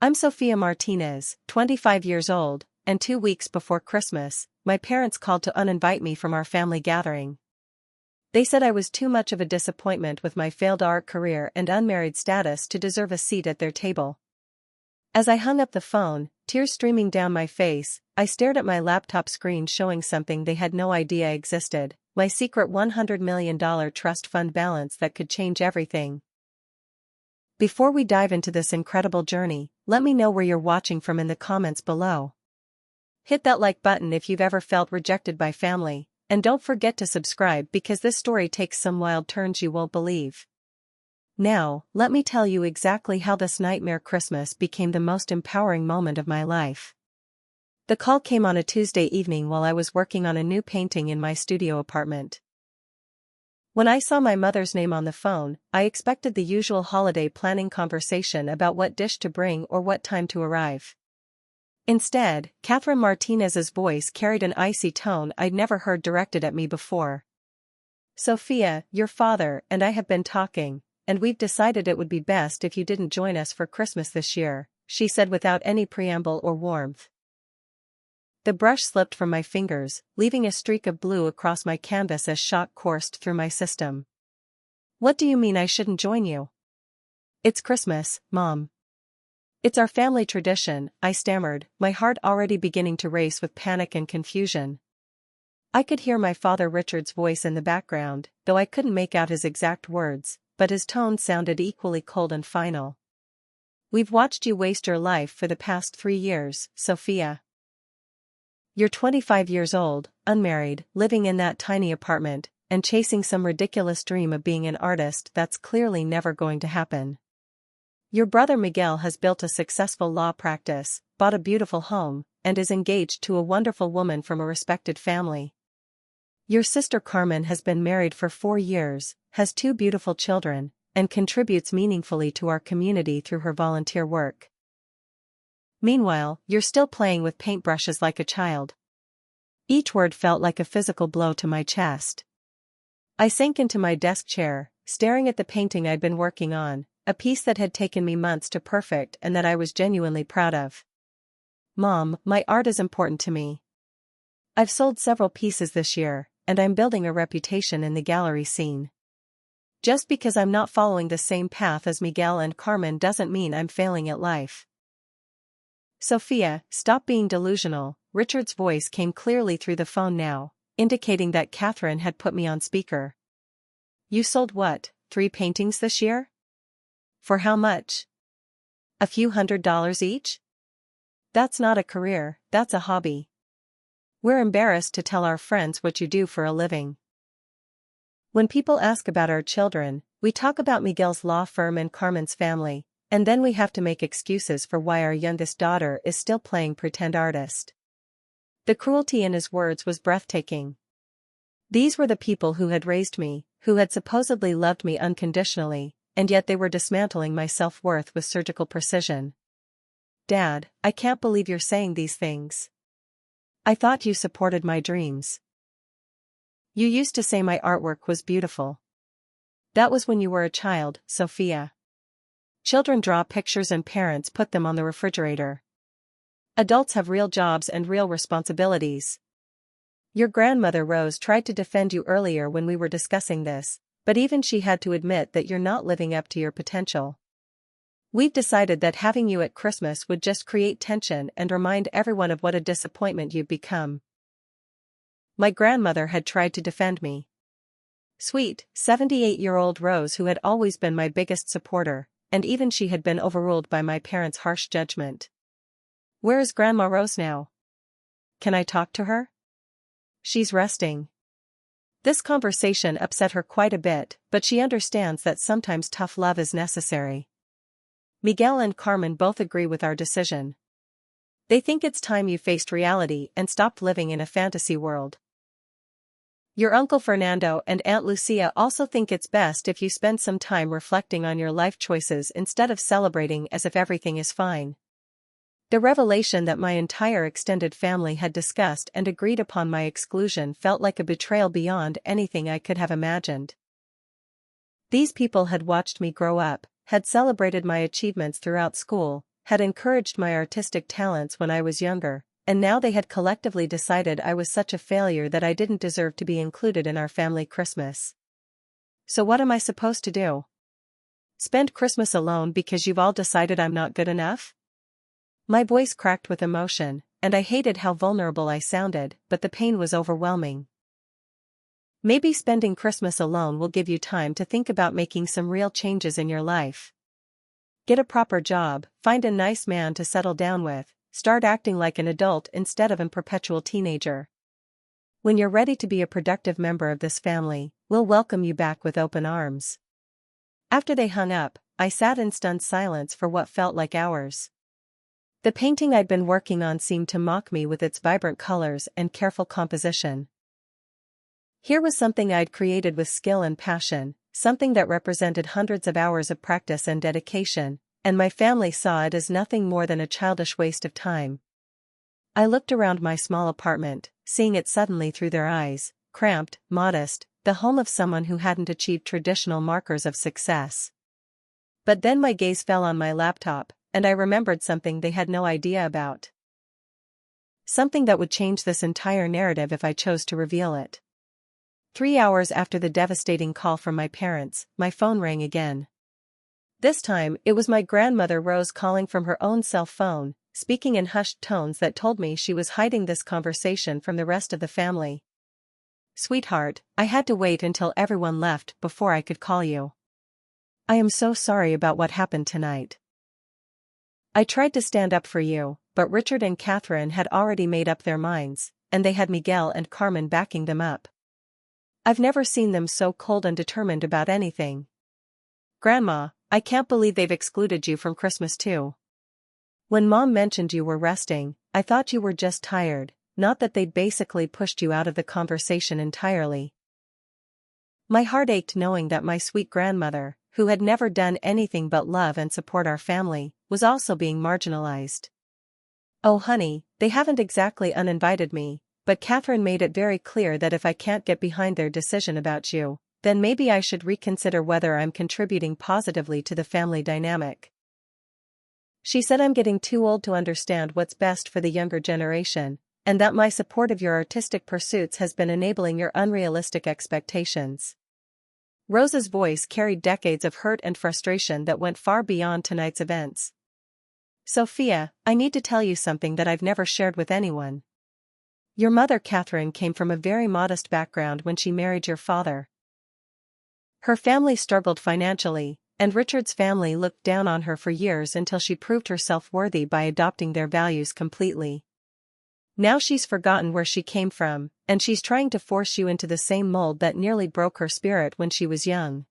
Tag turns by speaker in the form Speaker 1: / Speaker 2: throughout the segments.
Speaker 1: I'm Sophia Martinez, 25 years old, and 2 weeks before Christmas, my parents called to uninvite me from our family gathering. They said I was too much of a disappointment with my failed art career and unmarried status to deserve a seat at their table. As I hung up the phone, tears streaming down my face, I stared at my laptop screen showing something they had no idea existed, my secret $100 million trust fund balance that could change everything. Before we dive into this incredible journey, let me know where you're watching from in the comments below. Hit that like button if you've ever felt rejected by family, and don't forget to subscribe because this story takes some wild turns you won't believe. Now, let me tell you exactly how this nightmare Christmas became the most empowering moment of my life. The call came on a Tuesday evening while I was working on a new painting in my studio apartment. When I saw my mother's name on the phone, I expected the usual holiday planning conversation about what dish to bring or what time to arrive. Instead, Catherine Martinez's voice carried an icy tone I'd never heard directed at me before. "Sophia, your father and I have been talking, and we've decided it would be best if you didn't join us for Christmas this year," she said without any preamble or warmth. The brush slipped from my fingers, leaving a streak of blue across my canvas as shock coursed through my system. "What do you mean I shouldn't join you?" "It's Christmas, Mom. It's our family tradition," I stammered, my heart already beginning to race with panic and confusion. I could hear my father Richard's voice in the background, though I couldn't make out his exact words, but his tone sounded equally cold and final. "We've watched you waste your life for the past 3 years, Sophia. You're 25 years old, unmarried, living in that tiny apartment, and chasing some ridiculous dream of being an artist that's clearly never going to happen. Your brother Miguel has built a successful law practice, bought a beautiful home, and is engaged to a wonderful woman from a respected family. Your sister Carmen has been married for 4 years, has 2 beautiful children, and contributes meaningfully to our community through her volunteer work. Meanwhile, you're still playing with paintbrushes like a child." Each word felt like a physical blow to my chest. I sank into my desk chair, staring at the painting I'd been working on, a piece that had taken me months to perfect and that I was genuinely proud of. "Mom, my art is important to me. I've sold several pieces this year, and I'm building a reputation in the gallery scene. Just because I'm not following the same path as Miguel and Carmen doesn't mean I'm failing at life." "Sophia, stop being delusional," Richard's voice came clearly through the phone now, indicating that Catherine had put me on speaker. "You sold what, 3 paintings this year? For how much? A few $100s each? That's not a career, that's a hobby. We're embarrassed to tell our friends what you do for a living. When people ask about our children, we talk about Miguel's law firm and Carmen's family, and then we have to make excuses for why our youngest daughter is still playing pretend artist." The cruelty in his words was breathtaking. These were the people who had raised me, who had supposedly loved me unconditionally, and yet they were dismantling my self-worth with surgical precision. "Dad, I can't believe you're saying these things. I thought you supported my dreams. You used to say my artwork was beautiful. That was when you were a child, Sophia. Children draw pictures and parents put them on the refrigerator. Adults have real jobs and real responsibilities. Your grandmother Rose tried to defend you earlier when we were discussing this, but even she had to admit that you're not living up to your potential. We've decided that having you at Christmas would just create tension and remind everyone of what a disappointment you've become." My grandmother had tried to defend me. Sweet, 78-year-old Rose, who had always been my biggest supporter, and even she had been overruled by my parents' harsh judgment. "Where is Grandma Rose now? Can I talk to her?" "She's resting." This conversation upset her quite a bit, but she understands that sometimes tough love is necessary. Miguel and Carmen both agree with our decision. They think it's time you faced reality and stopped living in a fantasy world. Your Uncle Fernando and Aunt Lucia also think it's best if you spend some time reflecting on your life choices instead of celebrating as if everything is fine. The revelation that my entire extended family had discussed and agreed upon my exclusion felt like a betrayal beyond anything I could have imagined. These people had watched me grow up, had celebrated my achievements throughout school, had encouraged my artistic talents when I was younger, and now they had collectively decided I was such a failure that I didn't deserve to be included in our family Christmas. So what am I supposed to do? Spend Christmas alone because you've all decided I'm not good enough? My voice cracked with emotion, and I hated how vulnerable I sounded, but the pain was overwhelming. Maybe spending Christmas alone will give you time to think about making some real changes in your life. Get a proper job, find a nice man to settle down with, start acting like an adult instead of a perpetual teenager. When you're ready to be a productive member of this family, we'll welcome you back with open arms. After they hung up, I sat in stunned silence for what felt like hours. The painting I'd been working on seemed to mock me with its vibrant colors and careful composition. Here was something I'd created with skill and passion, something that represented hundreds of hours of practice and dedication, and my family saw it as nothing more than a childish waste of time. I looked around my small apartment, seeing it suddenly through their eyes, cramped, modest, the home of someone who hadn't achieved traditional markers of success. But then my gaze fell on my laptop, and I remembered something they had no idea about. Something that would change this entire narrative if I chose to reveal it. 3 hours after the devastating call from my parents, my phone rang again. This time, it was my grandmother Rose calling from her own cell phone, speaking in hushed tones that told me she was hiding this conversation from the rest of the family. "Sweetheart, I had to wait until everyone left before I could call you. I am so sorry about what happened tonight. I tried to stand up for you, but Richard and Catherine had already made up their minds, and they had Miguel and Carmen backing them up. I've never seen them so cold and determined about anything. Grandma, I can't believe they've excluded you from Christmas too. When Mom mentioned you were resting, I thought you were just tired, not that they'd basically pushed you out of the conversation entirely." My heart ached knowing that my sweet grandmother, who had never done anything but love and support our family, was also being marginalized. "Oh honey, they haven't exactly uninvited me, but Catherine made it very clear that if I can't get behind their decision about you, then maybe I should reconsider whether I'm contributing positively to the family dynamic. She said I'm getting too old to understand what's best for the younger generation, and that my support of your artistic pursuits has been enabling your unrealistic expectations." Rose's voice carried decades of hurt and frustration that went far beyond tonight's events. "Sophia, I need to tell you something that I've never shared with anyone. Your mother Catherine came from a very modest background when she married your father. Her family struggled financially, and Richard's family looked down on her for years until she proved herself worthy by adopting their values completely. Now she's forgotten where she came from, and she's trying to force you into the same mold that nearly broke her spirit when she was young."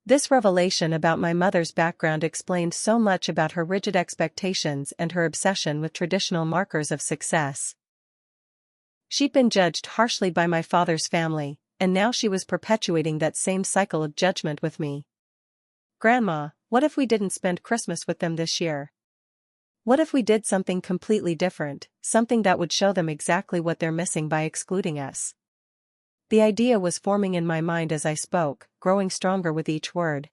Speaker 1: This revelation about my mother's background explained so much about her rigid expectations and her obsession with traditional markers of success. She'd been judged harshly by my father's family, and now she was perpetuating that same cycle of judgment with me. "Grandma, what if we didn't spend Christmas with them this year? What if we did something completely different, something that would show them exactly what they're missing by excluding us?" The idea was forming in my mind as I spoke, growing stronger with each word.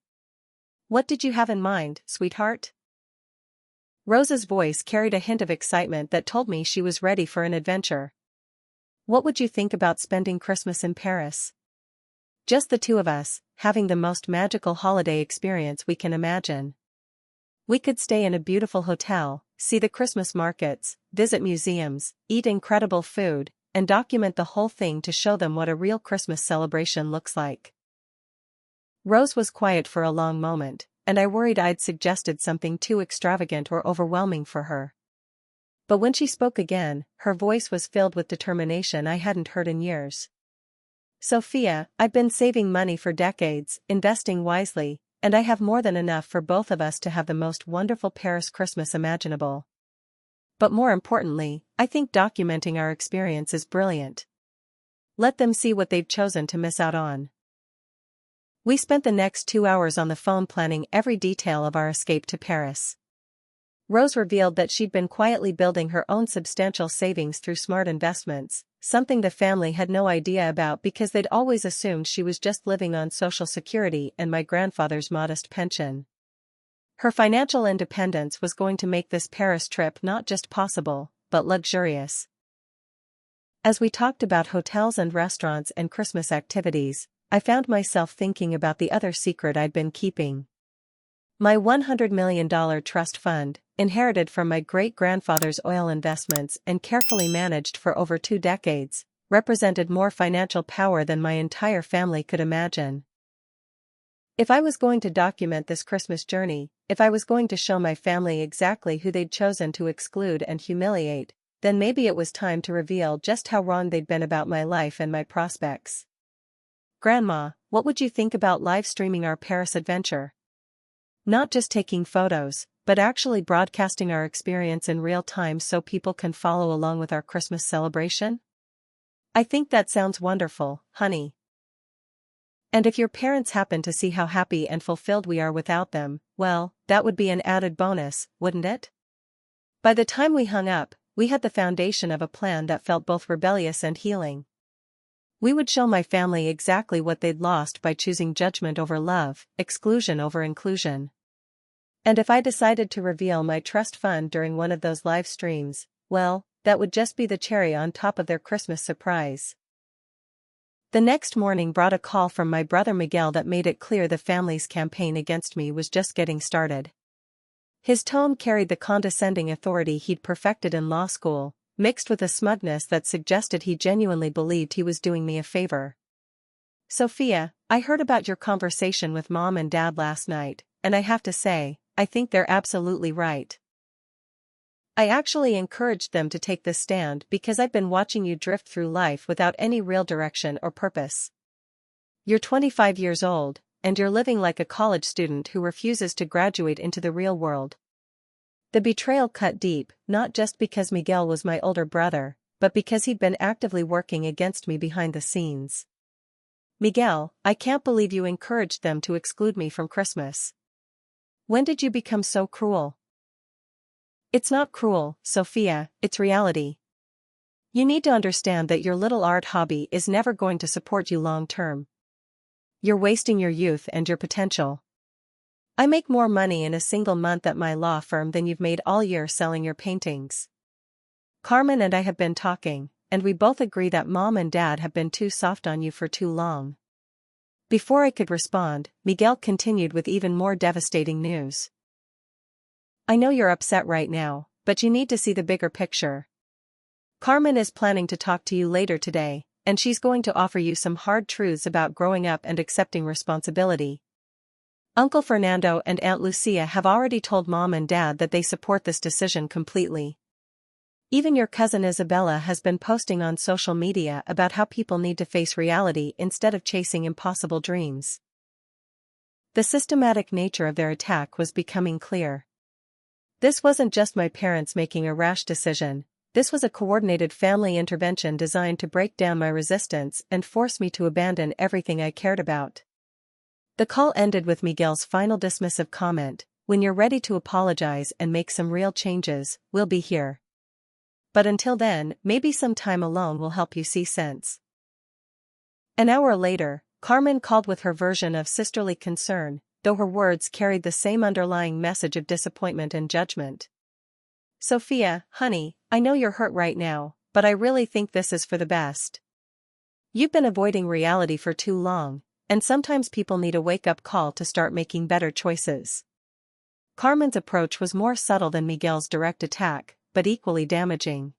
Speaker 1: "What did you have in mind, sweetheart?" Rose's voice carried a hint of excitement that told me she was ready for an adventure. "What would you think about spending Christmas in Paris? Just the two of us, having the most magical holiday experience we can imagine. We could stay in a beautiful hotel, see the Christmas markets, visit museums, eat incredible food, and document the whole thing to show them what a real Christmas celebration looks like." Rose was quiet for a long moment, and I worried I'd suggested something too extravagant or overwhelming for her. But when she spoke again, her voice was filled with determination I hadn't heard in years. "Sophia, I've been saving money for decades, investing wisely, and I have more than enough for both of us to have the most wonderful Paris Christmas imaginable. But more importantly, I think documenting our experience is brilliant. Let them see what they've chosen to miss out on." We spent the next 2 hours on the phone planning every detail of our escape to Paris. Rose revealed that she'd been quietly building her own substantial savings through smart investments, something the family had no idea about because they'd always assumed she was just living on Social Security and my grandfather's modest pension. Her financial independence was going to make this Paris trip not just possible, but luxurious. As we talked about hotels and restaurants and Christmas activities, I found myself thinking about the other secret I'd been keeping. My $100 million trust fund, inherited from my great-grandfather's oil investments and carefully managed for over 2 decades, represented more financial power than my entire family could imagine. If I was going to document this Christmas journey, if I was going to show my family exactly who they'd chosen to exclude and humiliate, then maybe it was time to reveal just how wrong they'd been about my life and my prospects. Grandma, what would you think about live streaming our Paris adventure? Not just taking photos, but actually broadcasting our experience in real time so people can follow along with our Christmas celebration? I think that sounds wonderful, honey. And if your parents happen to see how happy and fulfilled we are without them, well, that would be an added bonus, wouldn't it? By the time we hung up, we had the foundation of a plan that felt both rebellious and healing. We would show my family exactly what they'd lost by choosing judgment over love, exclusion over inclusion. And if I decided to reveal my trust fund during one of those live streams, well, that would just be the cherry on top of their Christmas surprise. The next morning brought a call from my brother Miguel that made it clear the family's campaign against me was just getting started. His tone carried the condescending authority he'd perfected in law school, mixed with a smugness that suggested he genuinely believed he was doing me a favor. Sophia, I heard about your conversation with Mom and Dad last night, and I have to say, I think they're absolutely right. I actually encouraged them to take this stand because I've been watching you drift through life without any real direction or purpose. You're 25 years old, and you're living like a college student who refuses to graduate into the real world. The betrayal cut deep, not just because Miguel was my older brother, but because he'd been actively working against me behind the scenes. Miguel, I can't believe you encouraged them to exclude me from Christmas. When did you become so cruel? It's not cruel, Sophia, it's reality. You need to understand that your little art hobby is never going to support you long term. You're wasting your youth and your potential. I make more money in a single month at my law firm than you've made all year selling your paintings. Carmen and I have been talking, and we both agree that Mom and Dad have been too soft on you for too long. Before I could respond, Miguel continued with even more devastating news. I know you're upset right now, but you need to see the bigger picture. Carmen is planning to talk to you later today, and she's going to offer you some hard truths about growing up and accepting responsibility. Uncle Fernando and Aunt Lucia have already told Mom and Dad that they support this decision completely. Even your cousin Isabella has been posting on social media about how people need to face reality instead of chasing impossible dreams. The systematic nature of their attack was becoming clear. This wasn't just my parents making a rash decision, this was a coordinated family intervention designed to break down my resistance and force me to abandon everything I cared about. The call ended with Miguel's final dismissive comment, "When you're ready to apologize and make some real changes, we'll be here. But until then, maybe some time alone will help you see sense." An hour later, Carmen called with her version of sisterly concern, though her words carried the same underlying message of disappointment and judgment. Sophia, honey, I know you're hurt right now, but I really think this is for the best. You've been avoiding reality for too long, and sometimes people need a wake-up call to start making better choices. Carmen's approach was more subtle than Miguel's direct attack, but equally damaging.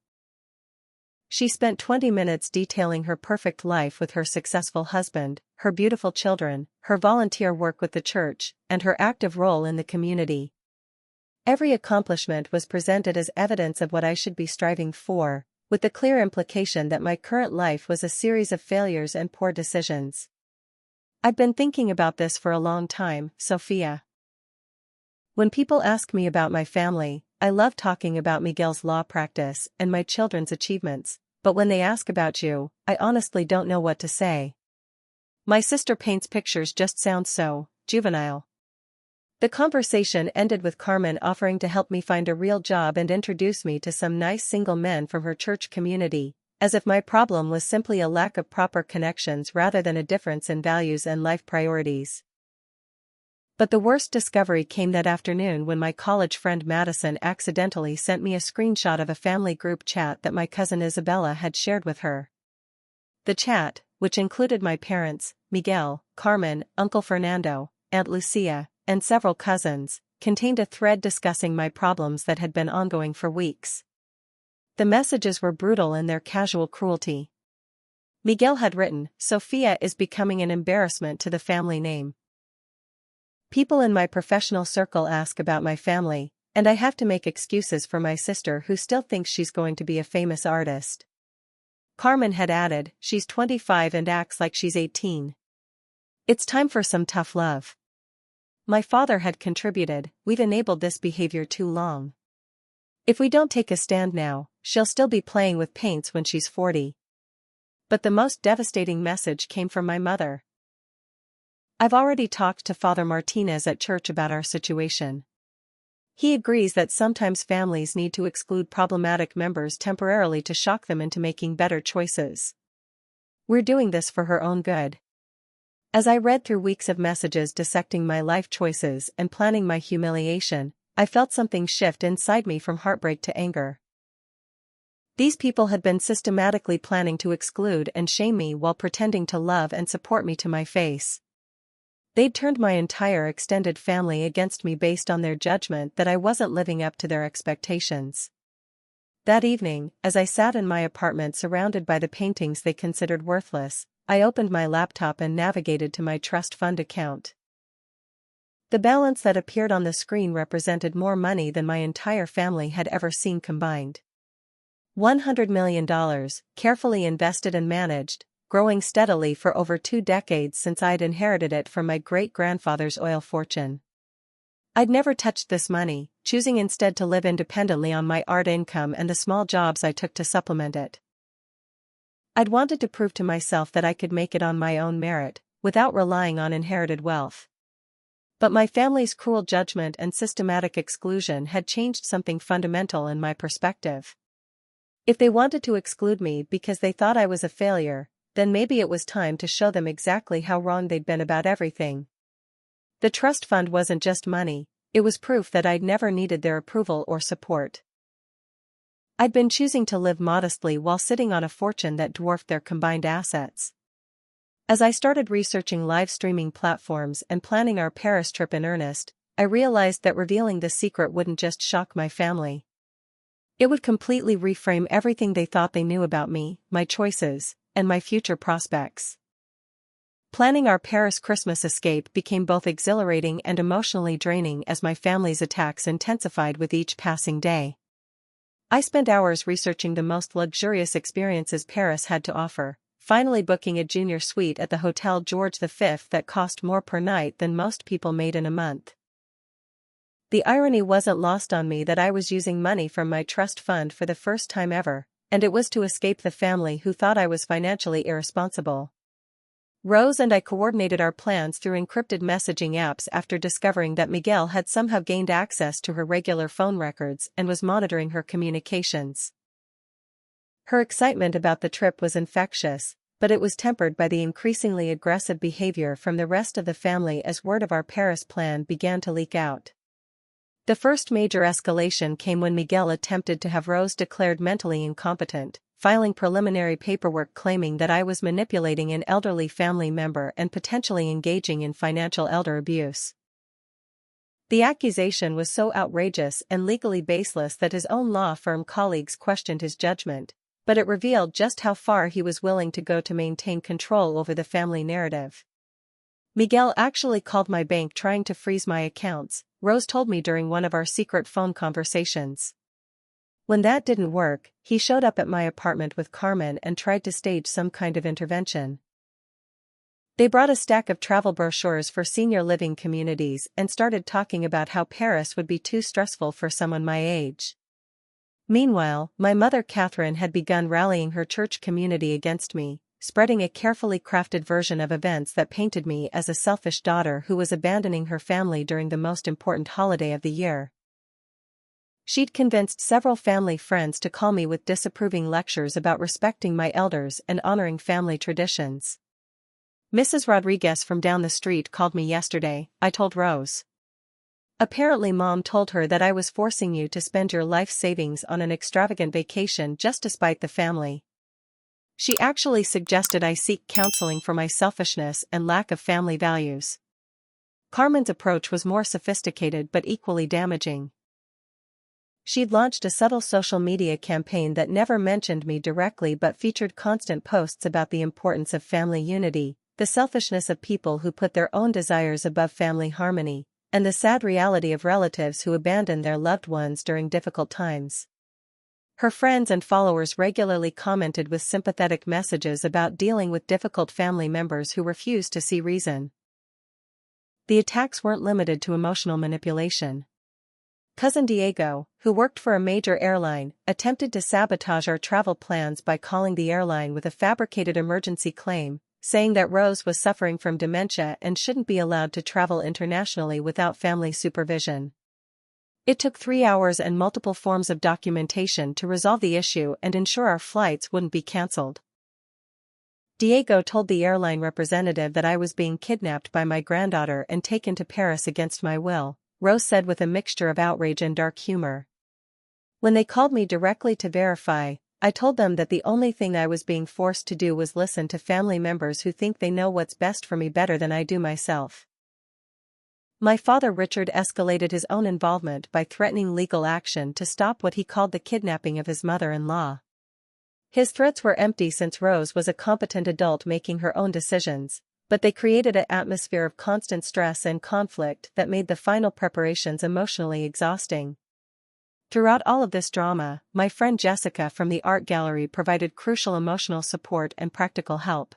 Speaker 1: She spent 20 minutes detailing her perfect life with her successful husband, her beautiful children, her volunteer work with the church, and her active role in the community. Every accomplishment was presented as evidence of what I should be striving for, with the clear implication that my current life was a series of failures and poor decisions. I've been thinking about this for a long time, Sophia. When people ask me about my family, I love talking about Miguel's law practice and my children's achievements, but when they ask about you, I honestly don't know what to say. My sister paints pictures just sound so juvenile. The conversation ended with Carmen offering to help me find a real job and introduce me to some nice single men from her church community, as if my problem was simply a lack of proper connections rather than a difference in values and life priorities. But the worst discovery came that afternoon when my college friend Madison accidentally sent me a screenshot of a family group chat that my cousin Isabella had shared with her. The chat, which included my parents, Miguel, Carmen, Uncle Fernando, Aunt Lucia, and several cousins, contained a thread discussing my problems that had been ongoing for weeks. The messages were brutal in their casual cruelty. Miguel had written, "Sophia is becoming an embarrassment to the family name. People in my professional circle ask about my family, and I have to make excuses for my sister who still thinks she's going to be a famous artist." Carmen had added, "She's 25 and acts like she's 18. It's time for some tough love." My father had contributed, "We've enabled this behavior too long. If we don't take a stand now, she'll still be playing with paints when she's 40. But the most devastating message came from my mother. "I've already talked to Father Martinez at church about our situation. He agrees that sometimes families need to exclude problematic members temporarily to shock them into making better choices. We're doing this for her own good." As I read through weeks of messages dissecting my life choices and planning my humiliation, I felt something shift inside me from heartbreak to anger. These people had been systematically planning to exclude and shame me while pretending to love and support me to my face. They'd turned my entire extended family against me based on their judgment that I wasn't living up to their expectations. That evening, as I sat in my apartment surrounded by the paintings they considered worthless, I opened my laptop and navigated to my trust fund account. The balance that appeared on the screen represented more money than my entire family had ever seen combined. $100 million, carefully invested and managed, growing steadily for over 2 decades since I'd inherited it from my great-grandfather's oil fortune. I'd never touched this money, choosing instead to live independently on my art income and the small jobs I took to supplement it. I'd wanted to prove to myself that I could make it on my own merit, without relying on inherited wealth. But my family's cruel judgment and systematic exclusion had changed something fundamental in my perspective. If they wanted to exclude me because they thought I was a failure, then maybe it was time to show them exactly how wrong they'd been about everything. The trust fund wasn't just money, it was proof that I'd never needed their approval or support. I'd been choosing to live modestly while sitting on a fortune that dwarfed their combined assets. As I started researching live streaming platforms and planning our Paris trip in earnest, I realized that revealing the secret wouldn't just shock my family. It would completely reframe everything they thought they knew about me, my choices, and my future prospects. Planning our Paris Christmas escape became both exhilarating and emotionally draining as my family's attacks intensified with each passing day. I spent hours researching the most luxurious experiences Paris had to offer, finally booking a junior suite at the Hotel George V that cost more per night than most people made in a month. The irony wasn't lost on me that I was using money from my trust fund for the first time ever, and it was to escape the family who thought I was financially irresponsible. Rose and I coordinated our plans through encrypted messaging apps after discovering that Miguel had somehow gained access to her regular phone records and was monitoring her communications. Her excitement about the trip was infectious, but it was tempered by the increasingly aggressive behavior from the rest of the family as word of our Paris plan began to leak out. The first major escalation came when Miguel attempted to have Rose declared mentally incompetent, filing preliminary paperwork claiming that I was manipulating an elderly family member and potentially engaging in financial elder abuse. The accusation was so outrageous and legally baseless that his own law firm colleagues questioned his judgment, but it revealed just how far he was willing to go to maintain control over the family narrative. Miguel actually called my bank trying to freeze my accounts, Rose told me during one of our secret phone conversations. When that didn't work, he showed up at my apartment with Carmen and tried to stage some kind of intervention. They brought a stack of travel brochures for senior living communities and started talking about how Paris would be too stressful for someone my age. Meanwhile, my mother Catherine had begun rallying her church community against me, spreading a carefully crafted version of events that painted me as a selfish daughter who was abandoning her family during the most important holiday of the year. She'd convinced several family friends to call me with disapproving lectures about respecting my elders and honoring family traditions. Mrs. Rodriguez from down the street called me yesterday, I told Rose. Apparently Mom told her that I was forcing you to spend your life savings on an extravagant vacation just to spite the family. She actually suggested I seek counseling for my selfishness and lack of family values. Carmen's approach was more sophisticated but equally damaging. She'd launched a subtle social media campaign that never mentioned me directly but featured constant posts about the importance of family unity, the selfishness of people who put their own desires above family harmony, and the sad reality of relatives who abandon their loved ones during difficult times. Her friends and followers regularly commented with sympathetic messages about dealing with difficult family members who refused to see reason. The attacks weren't limited to emotional manipulation. Cousin Diego, who worked for a major airline, attempted to sabotage our travel plans by calling the airline with a fabricated emergency claim, saying that Rose was suffering from dementia and shouldn't be allowed to travel internationally without family supervision. It took 3 hours and multiple forms of documentation to resolve the issue and ensure our flights wouldn't be cancelled. Diego told the airline representative that I was being kidnapped by my granddaughter and taken to Paris against my will, Rose said with a mixture of outrage and dark humor. When they called me directly to verify, I told them that the only thing I was being forced to do was listen to family members who think they know what's best for me better than I do myself. My father Richard escalated his own involvement by threatening legal action to stop what he called the kidnapping of his mother-in-law. His threats were empty since Rose was a competent adult making her own decisions, but they created an atmosphere of constant stress and conflict that made the final preparations emotionally exhausting. Throughout all of this drama, my friend Jessica from the art gallery provided crucial emotional support and practical help.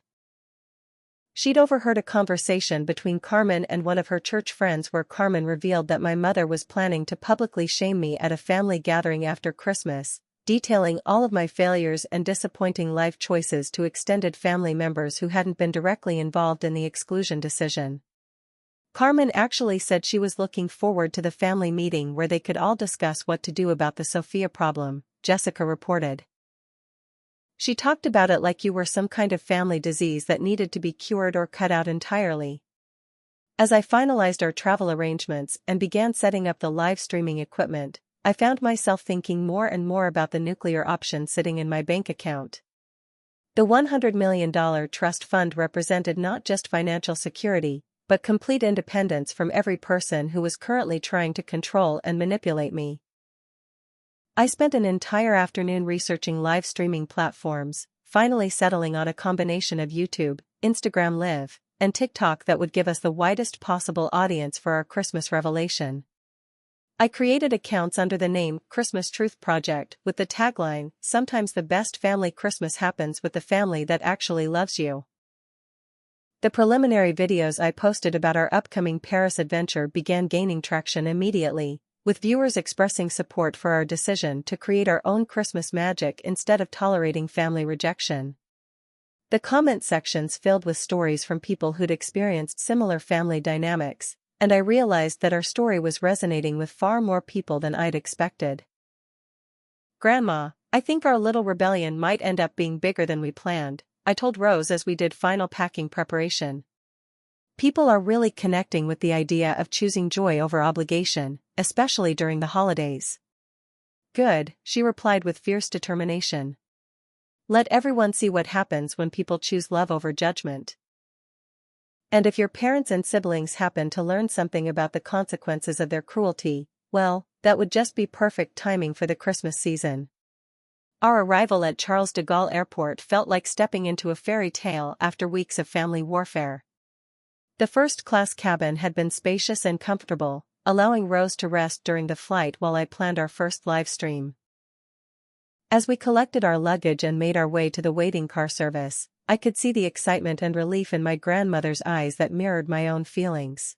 Speaker 1: She'd overheard a conversation between Carmen and one of her church friends where Carmen revealed that my mother was planning to publicly shame me at a family gathering after Christmas, detailing all of my failures and disappointing life choices to extended family members who hadn't been directly involved in the exclusion decision. Carmen actually said she was looking forward to the family meeting where they could all discuss what to do about the Sophia problem, Jessica reported. She talked about it like you were some kind of family disease that needed to be cured or cut out entirely. As I finalized our travel arrangements and began setting up the live streaming equipment, I found myself thinking more and more about the nuclear option sitting in my bank account. The $100 million trust fund represented not just financial security, but complete independence from every person who was currently trying to control and manipulate me. I spent an entire afternoon researching live streaming platforms, finally settling on a combination of YouTube, Instagram Live, and TikTok that would give us the widest possible audience for our Christmas revelation. I created accounts under the name Christmas Truth Project with the tagline, "Sometimes the best family Christmas happens with the family that actually loves you." The preliminary videos I posted about our upcoming Paris adventure began gaining traction immediately, with viewers expressing support for our decision to create our own Christmas magic instead of tolerating family rejection. The comment sections filled with stories from people who'd experienced similar family dynamics, and I realized that our story was resonating with far more people than I'd expected. "Grandma, I think our little rebellion might end up being bigger than we planned," I told Rose as we did final packing preparation. "People are really connecting with the idea of choosing joy over obligation, especially during the holidays." "Good," she replied with fierce determination. "Let everyone see what happens when people choose love over judgment. And if your parents and siblings happen to learn something about the consequences of their cruelty, well, that would just be perfect timing for the Christmas season." Our arrival at Charles de Gaulle Airport felt like stepping into a fairy tale after weeks of family warfare. The first-class cabin had been spacious and comfortable, allowing Rose to rest during the flight while I planned our first live stream. As we collected our luggage and made our way to the waiting car service, I could see the excitement and relief in my grandmother's eyes that mirrored my own feelings.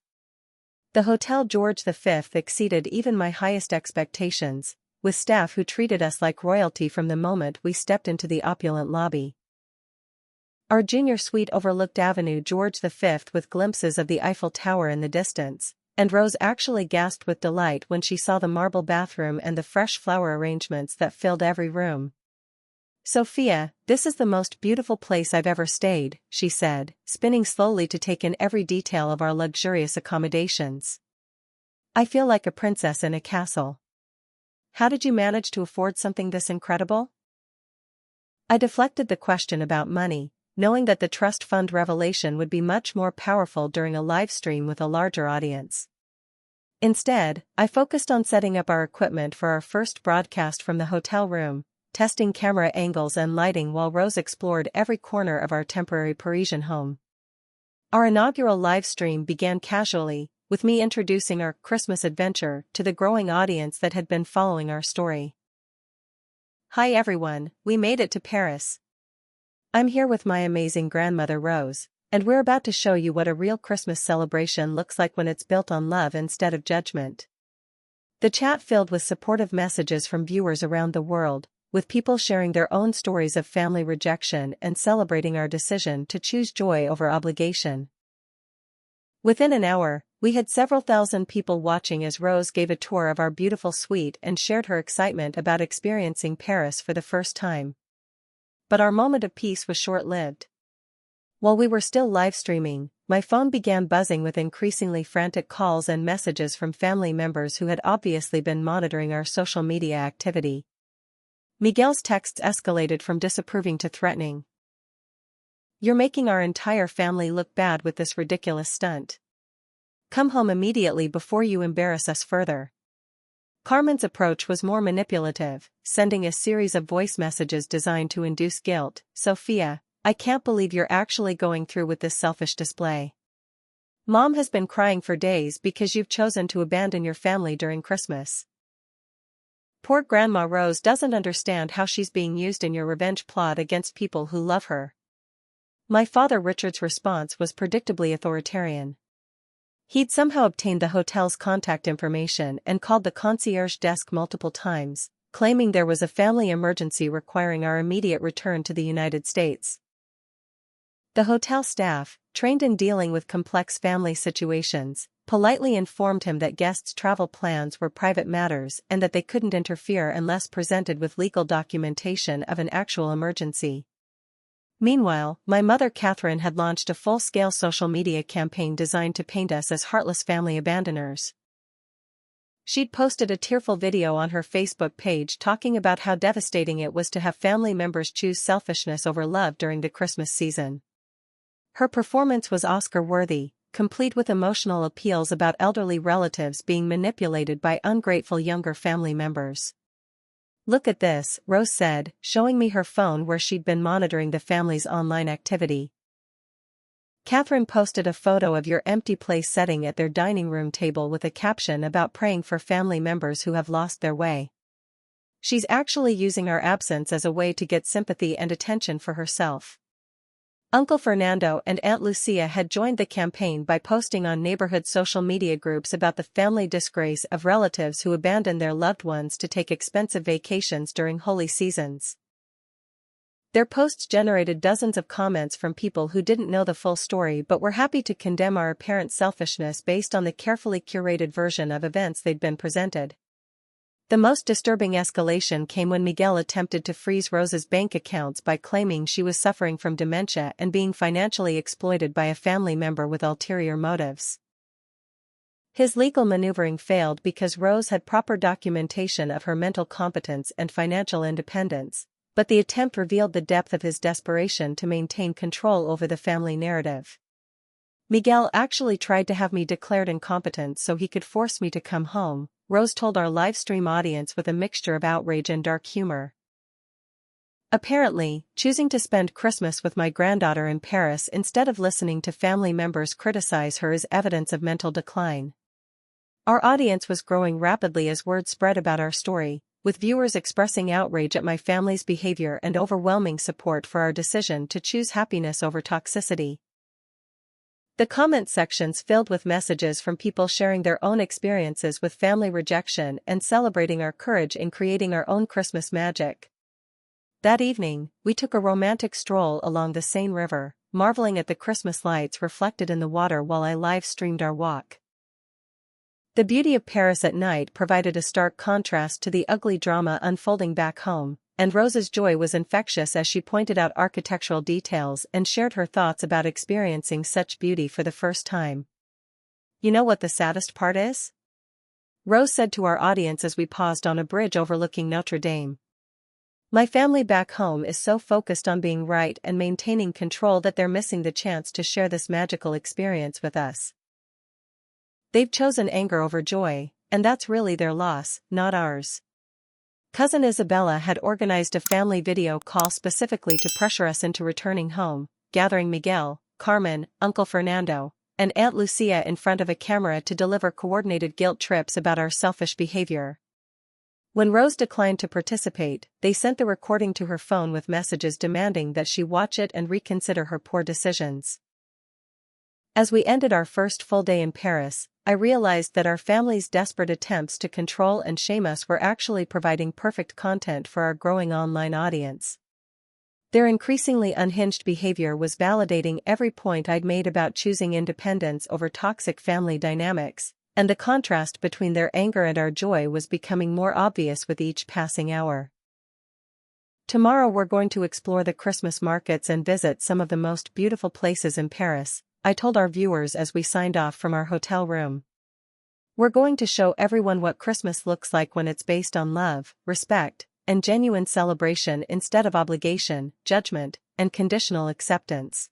Speaker 1: The Hotel George V exceeded even my highest expectations, with staff who treated us like royalty from the moment we stepped into the opulent lobby. Our junior suite overlooked Avenue George V with glimpses of the Eiffel Tower in the distance, and Rose actually gasped with delight when she saw the marble bathroom and the fresh flower arrangements that filled every room. "Sophia, this is the most beautiful place I've ever stayed," she said, spinning slowly to take in every detail of our luxurious accommodations. "I feel like a princess in a castle. How did you manage to afford something this incredible?" I deflected the question about money, knowing that the trust fund revelation would be much more powerful during a live stream with a larger audience. Instead, I focused on setting up our equipment for our first broadcast from the hotel room, testing camera angles and lighting while Rose explored every corner of our temporary Parisian home. Our inaugural live stream began casually, with me introducing our Christmas adventure to the growing audience that had been following our story. "Hi everyone, we made it to Paris. I'm here with my amazing grandmother Rose, and we're about to show you what a real Christmas celebration looks like when it's built on love instead of judgment." The chat filled with supportive messages from viewers around the world, with people sharing their own stories of family rejection and celebrating our decision to choose joy over obligation. Within an hour, we had several thousand people watching as Rose gave a tour of our beautiful suite and shared her excitement about experiencing Paris for the first time. But our moment of peace was short-lived. While we were still live streaming, my phone began buzzing with increasingly frantic calls and messages from family members who had obviously been monitoring our social media activity. Miguel's texts escalated from disapproving to threatening. "You're making our entire family look bad with this ridiculous stunt. Come home immediately before you embarrass us further." Carmen's approach was more manipulative, sending a series of voice messages designed to induce guilt. "Sophia, I can't believe you're actually going through with this selfish display. Mom has been crying for days because you've chosen to abandon your family during Christmas. Poor Grandma Rose doesn't understand how she's being used in your revenge plot against people who love her." My father Richard's response was predictably authoritarian. He'd somehow obtained the hotel's contact information and called the concierge desk multiple times, claiming there was a family emergency requiring our immediate return to the United States. The hotel staff, trained in dealing with complex family situations, politely informed him that guests' travel plans were private matters and that they couldn't interfere unless presented with legal documentation of an actual emergency. Meanwhile, my mother Catherine had launched a full-scale social media campaign designed to paint us as heartless family abandoners. She'd posted a tearful video on her Facebook page talking about how devastating it was to have family members choose selfishness over love during the Christmas season. Her performance was Oscar-worthy, complete with emotional appeals about elderly relatives being manipulated by ungrateful younger family members. "Look at this," Rose said, showing me her phone where she'd been monitoring the family's online activity. Catherine posted a photo of your empty place setting at their dining room table with a caption about praying for family members who have lost their way. She's actually using our absence as a way to get sympathy and attention for herself. Uncle Fernando and Aunt Lucia had joined the campaign by posting on neighborhood social media groups about the family disgrace of relatives who abandon their loved ones to take expensive vacations during holy seasons. Their posts generated dozens of comments from people who didn't know the full story but were happy to condemn our apparent selfishness based on the carefully curated version of events they'd been presented. The most disturbing escalation came when Miguel attempted to freeze Rose's bank accounts by claiming she was suffering from dementia and being financially exploited by a family member with ulterior motives. His legal maneuvering failed because Rose had proper documentation of her mental competence and financial independence, but the attempt revealed the depth of his desperation to maintain control over the family narrative. "Miguel actually tried to have me declared incompetent so he could force me to come home," Rose told our livestream audience with a mixture of outrage and dark humor. Apparently, choosing to spend Christmas with my granddaughter in Paris instead of listening to family members criticize her is evidence of mental decline. Our audience was growing rapidly as word spread about our story, with viewers expressing outrage at my family's behavior and overwhelming support for our decision to choose happiness over toxicity. The comment sections filled with messages from people sharing their own experiences with family rejection and celebrating our courage in creating our own Christmas magic. That evening, we took a romantic stroll along the Seine River, marveling at the Christmas lights reflected in the water while I live-streamed our walk. The beauty of Paris at night provided a stark contrast to the ugly drama unfolding back home, and Rose's joy was infectious as she pointed out architectural details and shared her thoughts about experiencing such beauty for the first time. "You know what the saddest part is?" Rose said to our audience as we paused on a bridge overlooking Notre Dame. "My family back home is so focused on being right and maintaining control that they're missing the chance to share this magical experience with us. They've chosen anger over joy, and that's really their loss, not ours." Cousin Isabella had organized a family video call specifically to pressure us into returning home, gathering Miguel, Carmen, Uncle Fernando, and Aunt Lucia in front of a camera to deliver coordinated guilt trips about our selfish behavior. When Rose declined to participate, they sent the recording to her phone with messages demanding that she watch it and reconsider her poor decisions. As we ended our first full day in Paris, I realized that our family's desperate attempts to control and shame us were actually providing perfect content for our growing online audience. Their increasingly unhinged behavior was validating every point I'd made about choosing independence over toxic family dynamics, and the contrast between their anger and our joy was becoming more obvious with each passing hour. "Tomorrow we're going to explore the Christmas markets and visit some of the most beautiful places in Paris," I told our viewers as we signed off from our hotel room. "We're going to show everyone what Christmas looks like when it's based on love, respect, and genuine celebration instead of obligation, judgment, and conditional acceptance."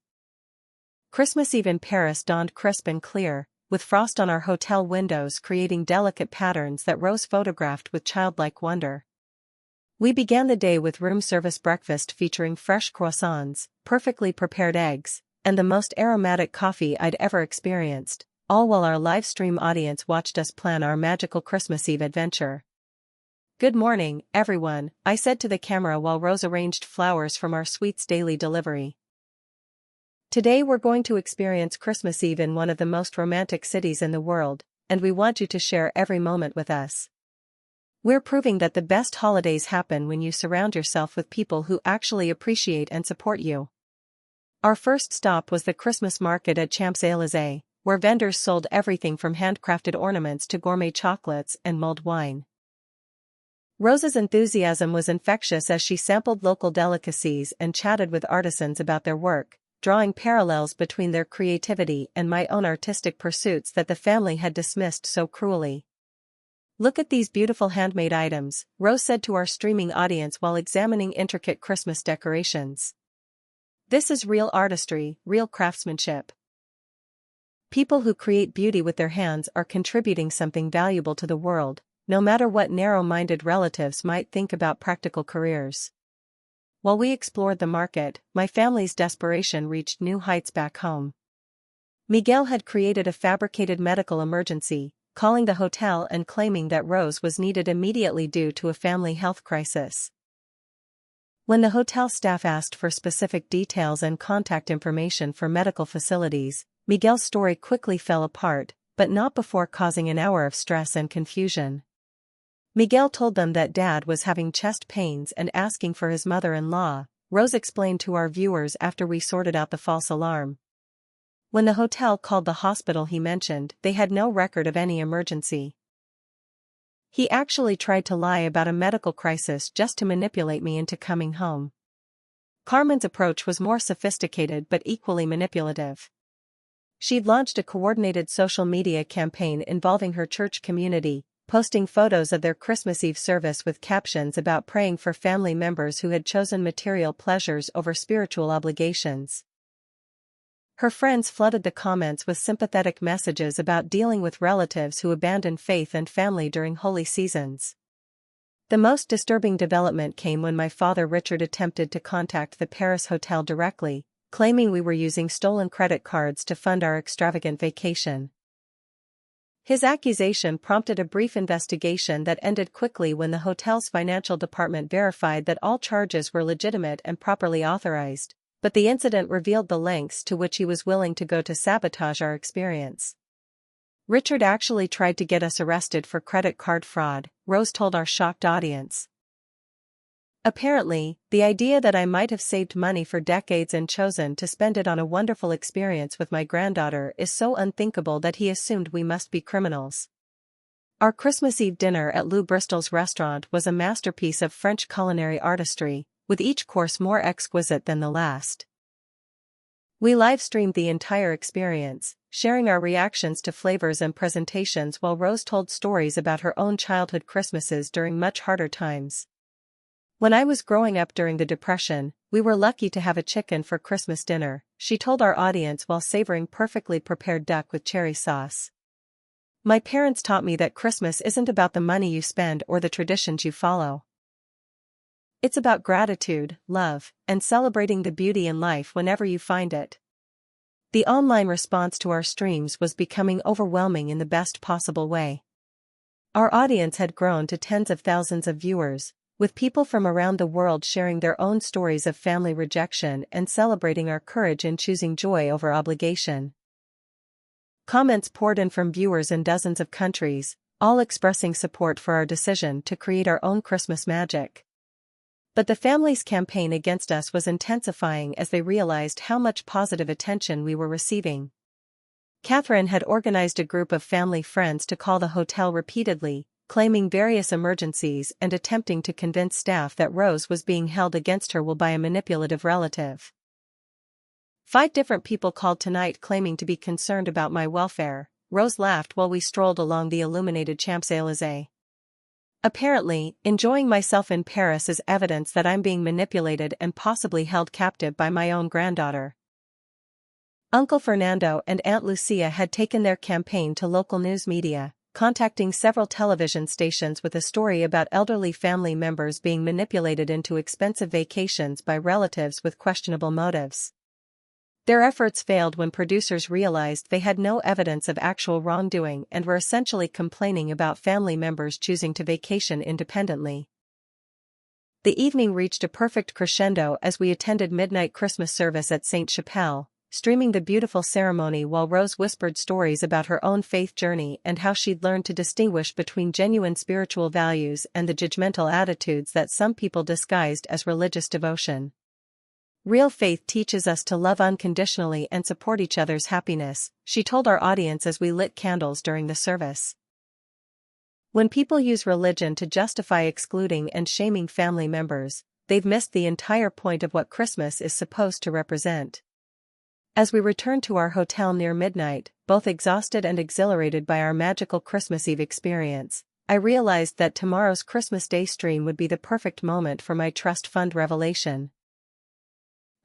Speaker 1: Christmas Eve in Paris dawned crisp and clear, with frost on our hotel windows creating delicate patterns that Rose photographed with childlike wonder. We began the day with room service breakfast featuring fresh croissants, perfectly prepared eggs, and the most aromatic coffee I'd ever experienced, all while our live stream audience watched us plan our magical Christmas Eve adventure. "Good morning, everyone," I said to the camera while Rose arranged flowers from our sweets daily delivery. "Today we're going to experience Christmas Eve in one of the most romantic cities in the world, and we want you to share every moment with us. We're proving that the best holidays happen when you surround yourself with people who actually appreciate and support you." Our first stop was the Christmas market at Champs-Élysées, where vendors sold everything from handcrafted ornaments to gourmet chocolates and mulled wine. Rose's enthusiasm was infectious as she sampled local delicacies and chatted with artisans about their work, drawing parallels between their creativity and my own artistic pursuits that the family had dismissed so cruelly. "Look at these beautiful handmade items," Rose said to our streaming audience while examining intricate Christmas decorations. "This is real artistry, real craftsmanship. People who create beauty with their hands are contributing something valuable to the world, no matter what narrow-minded relatives might think about practical careers." While we explored the market, my family's desperation reached new heights back home. Miguel had created a fabricated medical emergency, calling the hotel and claiming that Rose was needed immediately due to a family health crisis. When the hotel staff asked for specific details and contact information for medical facilities, Miguel's story quickly fell apart, but not before causing an hour of stress and confusion. Miguel told them that Dad was having chest pains and asking for his mother-in-law, Rose explained to our viewers after we sorted out the false alarm. When the hotel called the hospital he mentioned, they had no record of any emergency. He actually tried to lie about a medical crisis just to manipulate me into coming home. Carmen's approach was more sophisticated but equally manipulative. She'd launched a coordinated social media campaign involving her church community, posting photos of their Christmas Eve service with captions about praying for family members who had chosen material pleasures over spiritual obligations. Her friends flooded the comments with sympathetic messages about dealing with relatives who abandon faith and family during holy seasons. The most disturbing development came when my father Richard attempted to contact the Paris hotel directly, claiming we were using stolen credit cards to fund our extravagant vacation. His accusation prompted a brief investigation that ended quickly when the hotel's financial department verified that all charges were legitimate and properly authorized, but the incident revealed the lengths to which he was willing to go to sabotage our experience. Richard actually tried to get us arrested for credit card fraud, Rose told our shocked audience. Apparently, the idea that I might have saved money for decades and chosen to spend it on a wonderful experience with my granddaughter is so unthinkable that he assumed we must be criminals. Our Christmas Eve dinner at Lou Bristol's restaurant was a masterpiece of French culinary artistry, with each course more exquisite than the last. We live-streamed the entire experience, sharing our reactions to flavors and presentations while Rose told stories about her own childhood Christmases during much harder times. When I was growing up during the Depression, we were lucky to have a chicken for Christmas dinner, she told our audience while savoring perfectly prepared duck with cherry sauce. My parents taught me that Christmas isn't about the money you spend or the traditions you follow. It's about gratitude, love, and celebrating the beauty in life whenever you find it. The online response to our streams was becoming overwhelming in the best possible way. Our audience had grown to tens of thousands of viewers, with people from around the world sharing their own stories of family rejection and celebrating our courage in choosing joy over obligation. Comments poured in from viewers in dozens of countries, all expressing support for our decision to create our own Christmas magic. But the family's campaign against us was intensifying as they realized how much positive attention we were receiving. Catherine had organized a group of family friends to call the hotel repeatedly, claiming various emergencies and attempting to convince staff that Rose was being held against her will by a manipulative relative. 5 different people called tonight claiming to be concerned about my welfare, Rose laughed while we strolled along the illuminated Champs-Élysées. Apparently, enjoying myself in Paris is evidence that I'm being manipulated and possibly held captive by my own granddaughter. Uncle Fernando and Aunt Lucia had taken their campaign to local news media, contacting several television stations with a story about elderly family members being manipulated into expensive vacations by relatives with questionable motives. Their efforts failed when producers realized they had no evidence of actual wrongdoing and were essentially complaining about family members choosing to vacation independently. The evening reached a perfect crescendo as we attended midnight Christmas service at Saint Chapelle, streaming the beautiful ceremony while Rose whispered stories about her own faith journey and how she'd learned to distinguish between genuine spiritual values and the judgmental attitudes that some people disguised as religious devotion. Real faith teaches us to love unconditionally and support each other's happiness, she told our audience as we lit candles during the service. When people use religion to justify excluding and shaming family members, they've missed the entire point of what Christmas is supposed to represent. As we returned to our hotel near midnight, both exhausted and exhilarated by our magical Christmas Eve experience, I realized that tomorrow's Christmas Day stream would be the perfect moment for my trust fund revelation.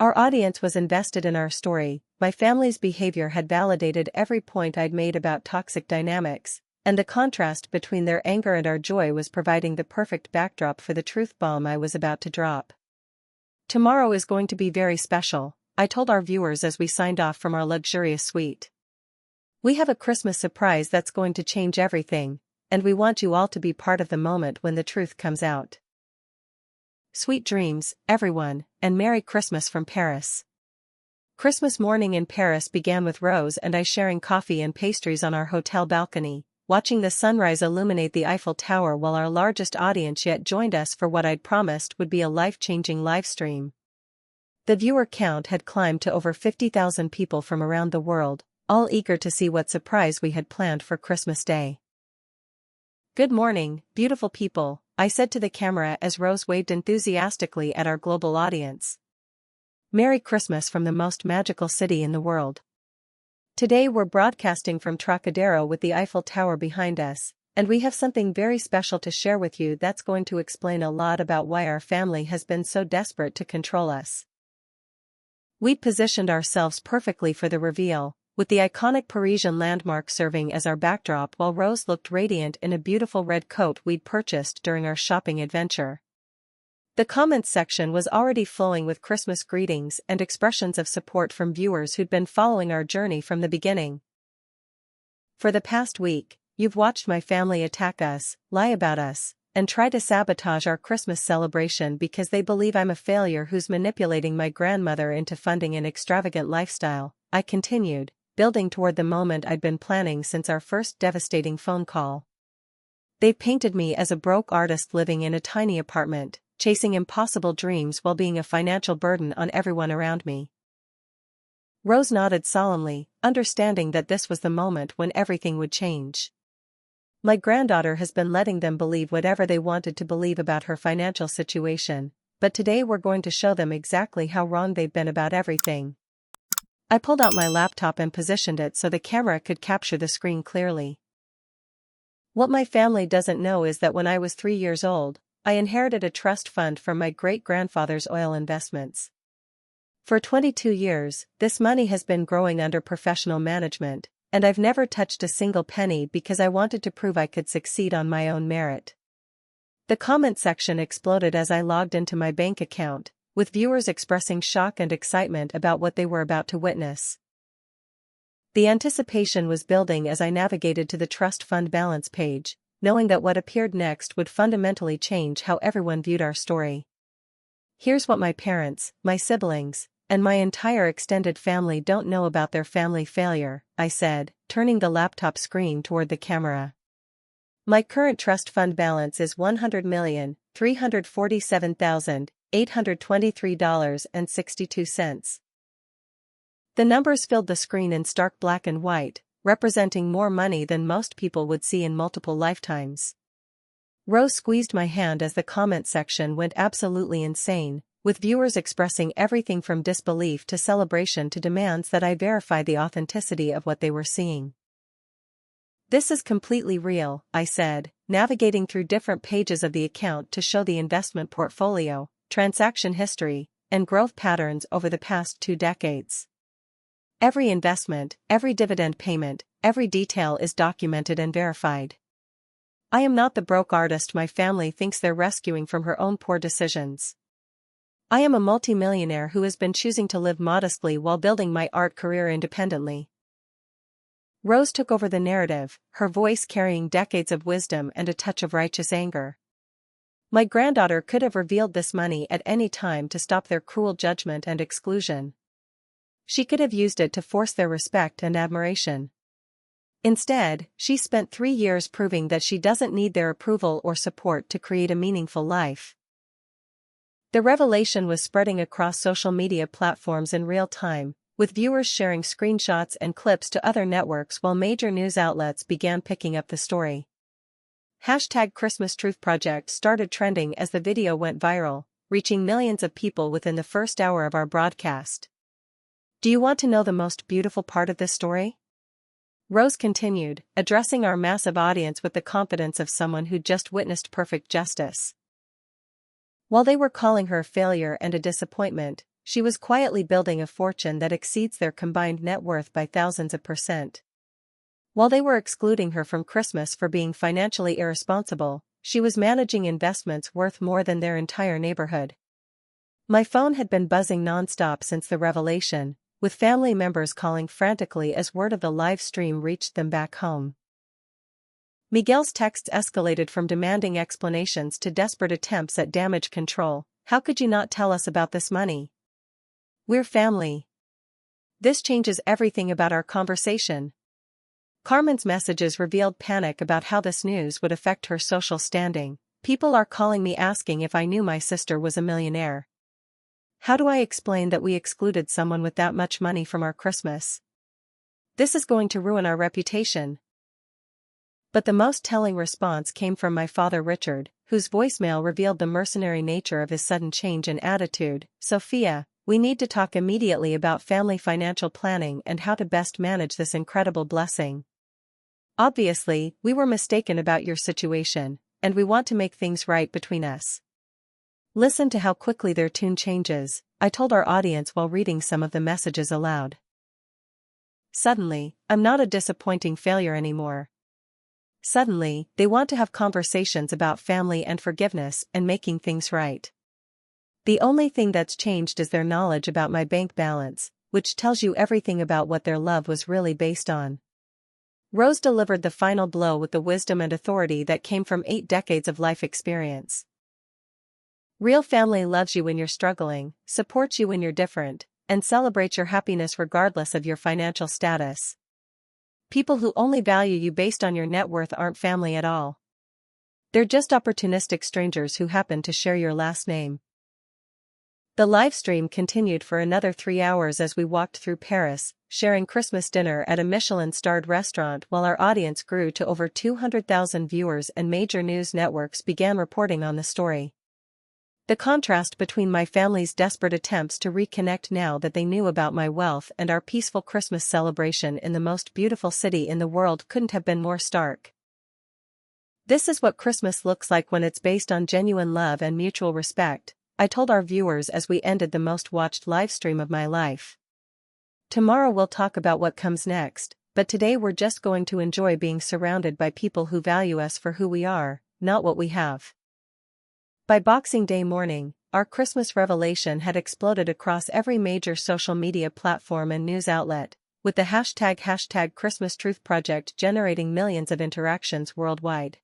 Speaker 1: Our audience was invested in our story, my family's behavior had validated every point I'd made about toxic dynamics, and the contrast between their anger and our joy was providing the perfect backdrop for the truth bomb I was about to drop. Tomorrow is going to be very special, I told our viewers as we signed off from our luxurious suite. We have a Christmas surprise that's going to change everything, and we want you all to be part of the moment when the truth comes out. Sweet dreams, everyone, and Merry Christmas from Paris. Christmas morning in Paris began with Rose and I sharing coffee and pastries on our hotel balcony, watching the sunrise illuminate the Eiffel Tower while our largest audience yet joined us for what I'd promised would be a life-changing live stream. The viewer count had climbed to over 50,000 people from around the world, all eager to see what surprise we had planned for Christmas Day. Good morning, beautiful people, I said to the camera as Rose waved enthusiastically at our global audience. Merry Christmas from the most magical city in the world. Today we're broadcasting from Trocadero with the Eiffel Tower behind us, and we have something very special to share with you that's going to explain a lot about why our family has been so desperate to control us. We'd positioned ourselves perfectly for the reveal, with the iconic Parisian landmark serving as our backdrop while Rose looked radiant in a beautiful red coat we'd purchased during our shopping adventure. The comments section was already flowing with Christmas greetings and expressions of support from viewers who'd been following our journey from the beginning. For the past week, you've watched my family attack us, lie about us, and try to sabotage our Christmas celebration because they believe I'm a failure who's manipulating my grandmother into funding an extravagant lifestyle, I continued, building toward the moment I'd been planning since our first devastating phone call. They've painted me as a broke artist living in a tiny apartment, chasing impossible dreams while being a financial burden on everyone around me. Rose nodded solemnly, understanding that this was the moment when everything would change. My granddaughter has been letting them believe whatever they wanted to believe about her financial situation, but today we're going to show them exactly how wrong they've been about everything. I pulled out my laptop and positioned it so the camera could capture the screen clearly. What my family doesn't know is that when I was 3 years old, I inherited a trust fund from my great-grandfather's oil investments. For 22 years, this money has been growing under professional management, and I've never touched a single penny because I wanted to prove I could succeed on my own merit. The comment section exploded as I logged into my bank account, with viewers expressing shock and excitement about what they were about to witness. The anticipation was building as I navigated to the trust fund balance page, knowing that what appeared next would fundamentally change how everyone viewed our story. Here's what my parents, my siblings, and my entire extended family don't know about their family failure, I said, turning the laptop screen toward the camera. My current trust fund balance is $100,347,823.62. The numbers filled the screen in stark black and white, representing more money than most people would see in multiple lifetimes. Rose squeezed my hand as the comment section went absolutely insane, with viewers expressing everything from disbelief to celebration to demands that I verify the authenticity of what they were seeing. This is completely real, I said, navigating through different pages of the account to show the investment portfolio, transaction history, and growth patterns over the past 2 decades. Every investment, every dividend payment, every detail is documented and verified. I am not the broke artist my family thinks they're rescuing from her own poor decisions. I am a multimillionaire who has been choosing to live modestly while building my art career independently. Rose took over the narrative, her voice carrying decades of wisdom and a touch of righteous anger. My granddaughter could have revealed this money at any time to stop their cruel judgment and exclusion. She could have used it to force their respect and admiration. Instead, she spent 3 years proving that she doesn't need their approval or support to create a meaningful life. The revelation was spreading across social media platforms in real time, with viewers sharing screenshots and clips to other networks while major news outlets began picking up the story. #ChristmasTruthProject started trending as the video went viral, reaching millions of people within the first hour of our broadcast. Do you want to know the most beautiful part of this story? Rose continued, addressing our massive audience with the confidence of someone who'd just witnessed perfect justice. While they were calling her a failure and a disappointment, she was quietly building a fortune that exceeds their combined net worth by thousands of %. While they were excluding her from Christmas for being financially irresponsible, she was managing investments worth more than their entire neighborhood. My phone had been buzzing nonstop since the revelation, with family members calling frantically as word of the live stream reached them back home. Miguel's texts escalated from demanding explanations to desperate attempts at damage control. How could you not tell us about this money? We're family. This changes everything about our conversation. Carmen's messages revealed panic about how this news would affect her social standing. People are calling me asking if I knew my sister was a millionaire. How do I explain that we excluded someone with that much money from our Christmas? This is going to ruin our reputation. But the most telling response came from my father Richard, whose voicemail revealed the mercenary nature of his sudden change in attitude. Sophia, we need to talk immediately about family financial planning and how to best manage this incredible blessing. Obviously, we were mistaken about your situation, and we want to make things right between us. Listen to how quickly their tune changes, I told our audience while reading some of the messages aloud. Suddenly, I'm not a disappointing failure anymore. Suddenly, they want to have conversations about family and forgiveness and making things right. The only thing that's changed is their knowledge about my bank balance, which tells you everything about what their love was really based on. Rose delivered the final blow with the wisdom and authority that came from 8 decades of life experience. Real family loves you when you're struggling, supports you when you're different, and celebrates your happiness regardless of your financial status. People who only value you based on your net worth aren't family at all. They're just opportunistic strangers who happen to share your last name. The live stream continued for another 3 hours as we walked through Paris, sharing Christmas dinner at a Michelin-starred restaurant while our audience grew to over 200,000 viewers and major news networks began reporting on the story. The contrast between my family's desperate attempts to reconnect now that they knew about my wealth and our peaceful Christmas celebration in the most beautiful city in the world couldn't have been more stark. This is what Christmas looks like when it's based on genuine love and mutual respect, I told our viewers as we ended the most watched livestream of my life. Tomorrow we'll talk about what comes next, but today we're just going to enjoy being surrounded by people who value us for who we are, not what we have. By Boxing Day morning, our Christmas revelation had exploded across every major social media platform and news outlet, with the hashtag #ChristmasTruthProject generating millions of interactions worldwide.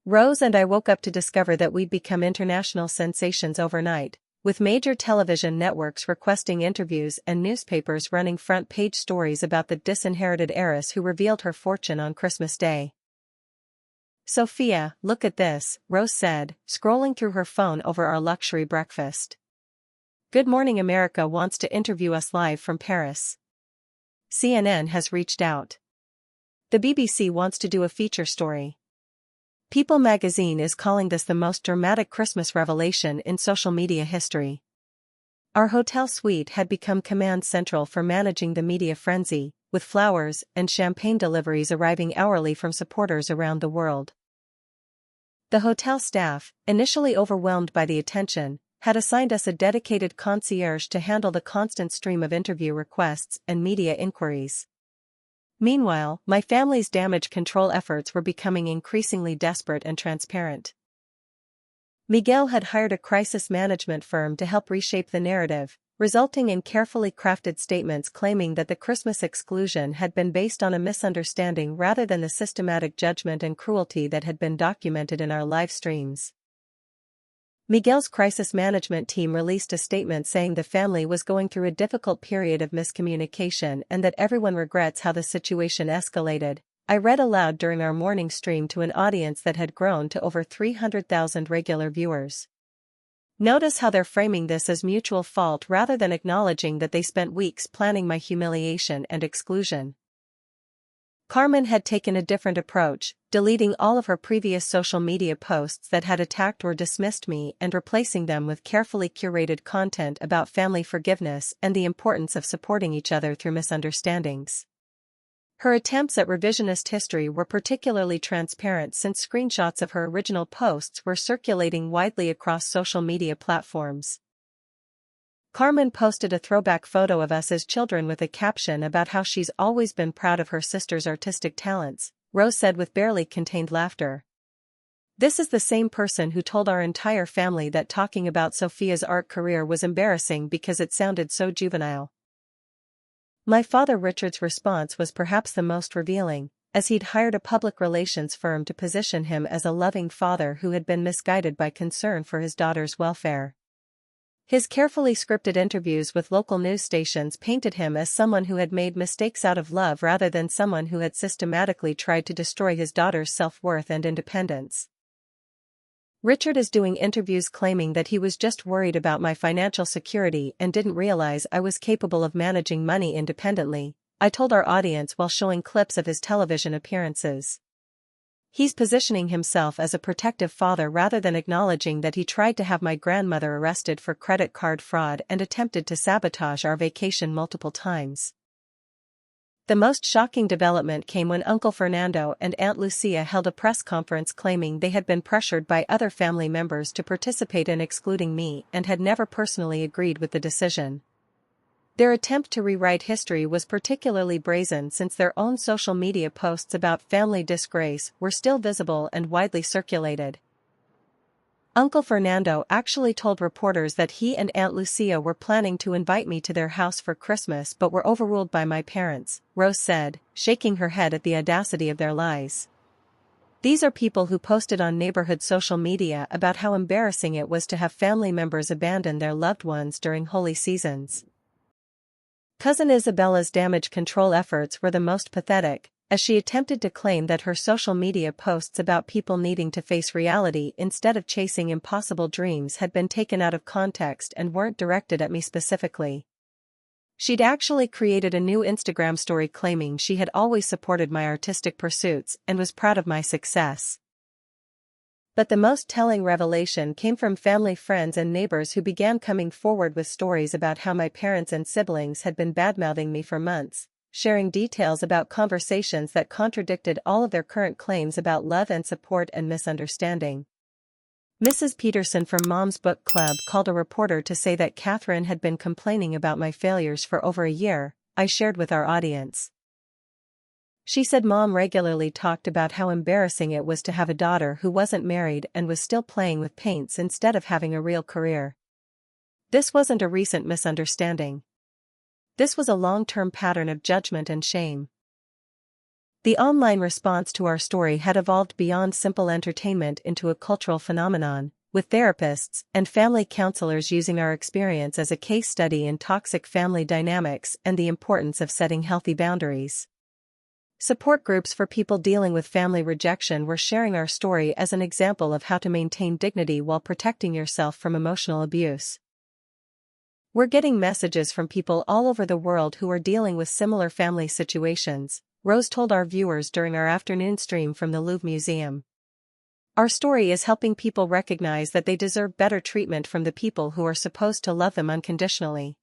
Speaker 1: Rose and I woke up to discover that we'd become international sensations overnight, with major television networks requesting interviews and newspapers running front-page stories about the disinherited heiress who revealed her fortune on Christmas Day. "Sophia, look at this," Rose said, scrolling through her phone over our luxury breakfast. "Good Morning America wants to interview us live from Paris. CNN has reached out. The BBC wants to do a feature story. People magazine is calling this the most dramatic Christmas revelation in social media history." Our hotel suite had become command central for managing the media frenzy, with flowers and champagne deliveries arriving hourly from supporters around the world. The hotel staff, initially overwhelmed by the attention, had assigned us a dedicated concierge to handle the constant stream of interview requests and media inquiries. Meanwhile, my family's damage control efforts were becoming increasingly desperate and transparent. Miguel had hired a crisis management firm to help reshape the narrative, resulting in carefully crafted statements claiming that the Christmas exclusion had been based on a misunderstanding rather than the systematic judgment and cruelty that had been documented in our live streams. Miguel's crisis management team released a statement saying the family was going through a difficult period of miscommunication and that everyone regrets how the situation escalated. I read aloud during our morning stream to an audience that had grown to over 300,000 regular viewers. Notice how they're framing this as mutual fault rather than acknowledging that they spent weeks planning my humiliation and exclusion. Carmen had taken a different approach, deleting all of her previous social media posts that had attacked or dismissed me and replacing them with carefully curated content about family forgiveness and the importance of supporting each other through misunderstandings. Her attempts at revisionist history were particularly transparent since screenshots of her original posts were circulating widely across social media platforms. Carmen posted a throwback photo of us as children with a caption about how she's always been proud of her sister's artistic talents, Rose said with barely contained laughter. This is the same person who told our entire family that talking about Sophia's art career was embarrassing because it sounded so juvenile. My father Richard's response was perhaps the most revealing, as he'd hired a public relations firm to position him as a loving father who had been misguided by concern for his daughter's welfare. His carefully scripted interviews with local news stations painted him as someone who had made mistakes out of love rather than someone who had systematically tried to destroy his daughter's self-worth and independence. Richard is doing interviews claiming that he was just worried about my financial security and didn't realize I was capable of managing money independently, I told our audience while showing clips of his television appearances. He's positioning himself as a protective father rather than acknowledging that he tried to have my grandmother arrested for credit card fraud and attempted to sabotage our vacation multiple times. The most shocking development came when Uncle Fernando and Aunt Lucia held a press conference claiming they had been pressured by other family members to participate in excluding me and had never personally agreed with the decision. Their attempt to rewrite history was particularly brazen since their own social media posts about family disgrace were still visible and widely circulated. Uncle Fernando actually told reporters that he and Aunt Lucia were planning to invite me to their house for Christmas but were overruled by my parents, Rose said, shaking her head at the audacity of their lies. These are people who posted on neighborhood social media about how embarrassing it was to have family members abandon their loved ones during holy seasons. Cousin Isabella's damage control efforts were the most pathetic, as she attempted to claim that her social media posts about people needing to face reality instead of chasing impossible dreams had been taken out of context and weren't directed at me specifically. She'd actually created a new Instagram story claiming she had always supported my artistic pursuits and was proud of my success. But the most telling revelation came from family friends and neighbors who began coming forward with stories about how my parents and siblings had been badmouthing me for months, sharing details about conversations that contradicted all of their current claims about love and support and misunderstanding. Mrs. Peterson from Mom's Book Club called a reporter to say that Catherine had been complaining about my failures for over a year, I shared with our audience. She said Mom regularly talked about how embarrassing it was to have a daughter who wasn't married and was still playing with paints instead of having a real career. This wasn't a recent misunderstanding. This was a long-term pattern of judgment and shame. The online response to our story had evolved beyond simple entertainment into a cultural phenomenon, with therapists and family counselors using our experience as a case study in toxic family dynamics and the importance of setting healthy boundaries. Support groups for people dealing with family rejection were sharing our story as an example of how to maintain dignity while protecting yourself from emotional abuse. We're getting messages from people all over the world who are dealing with similar family situations, Rose told our viewers during our afternoon stream from the Louvre Museum. Our story is helping people recognize that they deserve better treatment from the people who are supposed to love them unconditionally.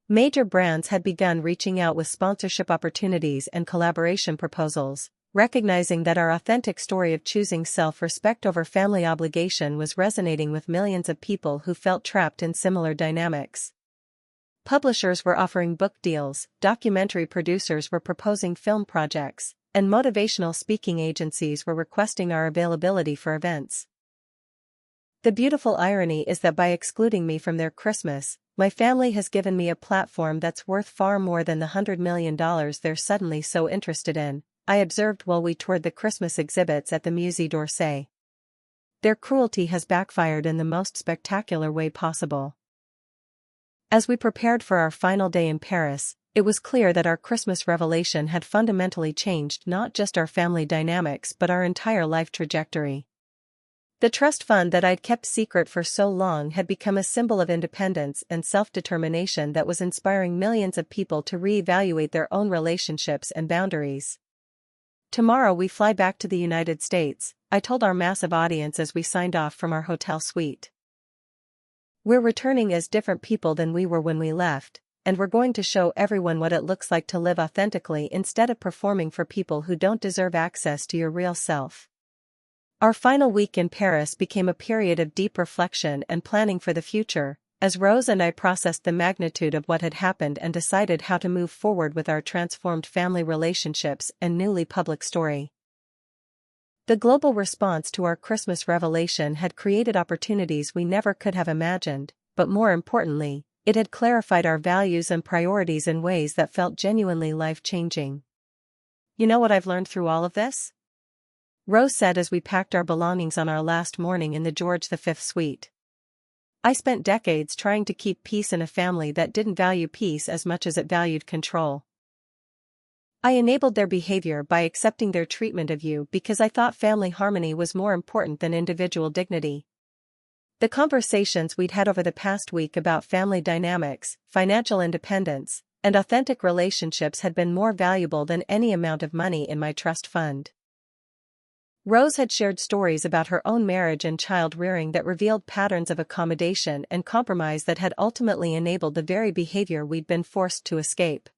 Speaker 1: Major brands had begun reaching out with sponsorship opportunities and collaboration proposals, recognizing that our authentic story of choosing self-respect over family obligation was resonating with millions of people who felt trapped in similar dynamics. Publishers were offering book deals, documentary producers were proposing film projects, and motivational speaking agencies were requesting our availability for events. The beautiful irony is that by excluding me from their Christmas, my family has given me a platform that's worth far more than the $100 million they're suddenly so interested in, I observed while we toured the Christmas exhibits at the Musée d'Orsay. Their cruelty has backfired in the most spectacular way possible. As we prepared for our final day in Paris, it was clear that our Christmas revelation had fundamentally changed not just our family dynamics but our entire life trajectory. The trust fund that I'd kept secret for so long had become a symbol of independence and self-determination that was inspiring millions of people to reevaluate their own relationships and boundaries. Tomorrow we fly back to the United States, I told our massive audience as we signed off from our hotel suite. We're returning as different people than we were when we left, and we're going to show everyone what it looks like to live authentically instead of performing for people who don't deserve access to your real self. Our final week in Paris became a period of deep reflection and planning for the future, as Rose and I processed the magnitude of what had happened and decided how to move forward with our transformed family relationships and newly public story. The global response to our Christmas revelation had created opportunities we never could have imagined, but more importantly, it had clarified our values and priorities in ways that felt genuinely life-changing. You know what I've learned through all of this? Rose said as we packed our belongings on our last morning in the George V suite. I spent decades trying to keep peace in a family that didn't value peace as much as it valued control. I enabled their behavior by accepting their treatment of you because I thought family harmony was more important than individual dignity. The conversations we'd had over the past week about family dynamics, financial independence, and authentic relationships had been more valuable than any amount of money in my trust fund. Rose had shared stories about her own marriage and child-rearing that revealed patterns of accommodation and compromise that had ultimately enabled the very behavior we'd been forced to escape.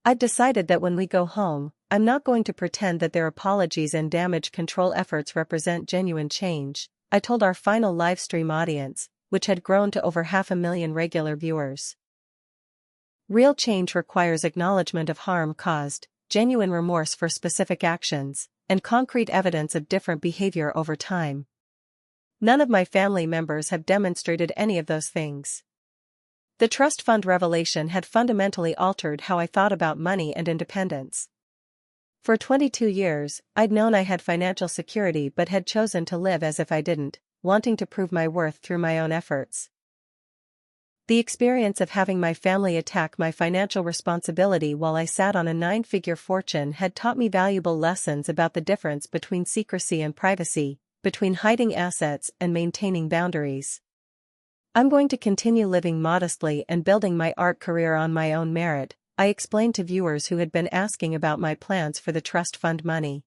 Speaker 1: I've decided that when we go home, I'm not going to pretend that their apologies and damage control efforts represent genuine change, I told our final livestream audience, which had grown to over 500,000 regular viewers. Real change requires acknowledgement of harm caused, genuine remorse for specific actions, and concrete evidence of different behavior over time. None of my family members have demonstrated any of those things. The trust fund revelation had fundamentally altered how I thought about money and independence. For 22 years, I'd known I had financial security but had chosen to live as if I didn't, wanting to prove my worth through my own efforts. The experience of having my family attack my financial responsibility while I sat on a 9-figure fortune had taught me valuable lessons about the difference between secrecy and privacy, between hiding assets and maintaining boundaries. I'm going to continue living modestly and building my art career on my own merit, I explained to viewers who had been asking about my plans for the trust fund money.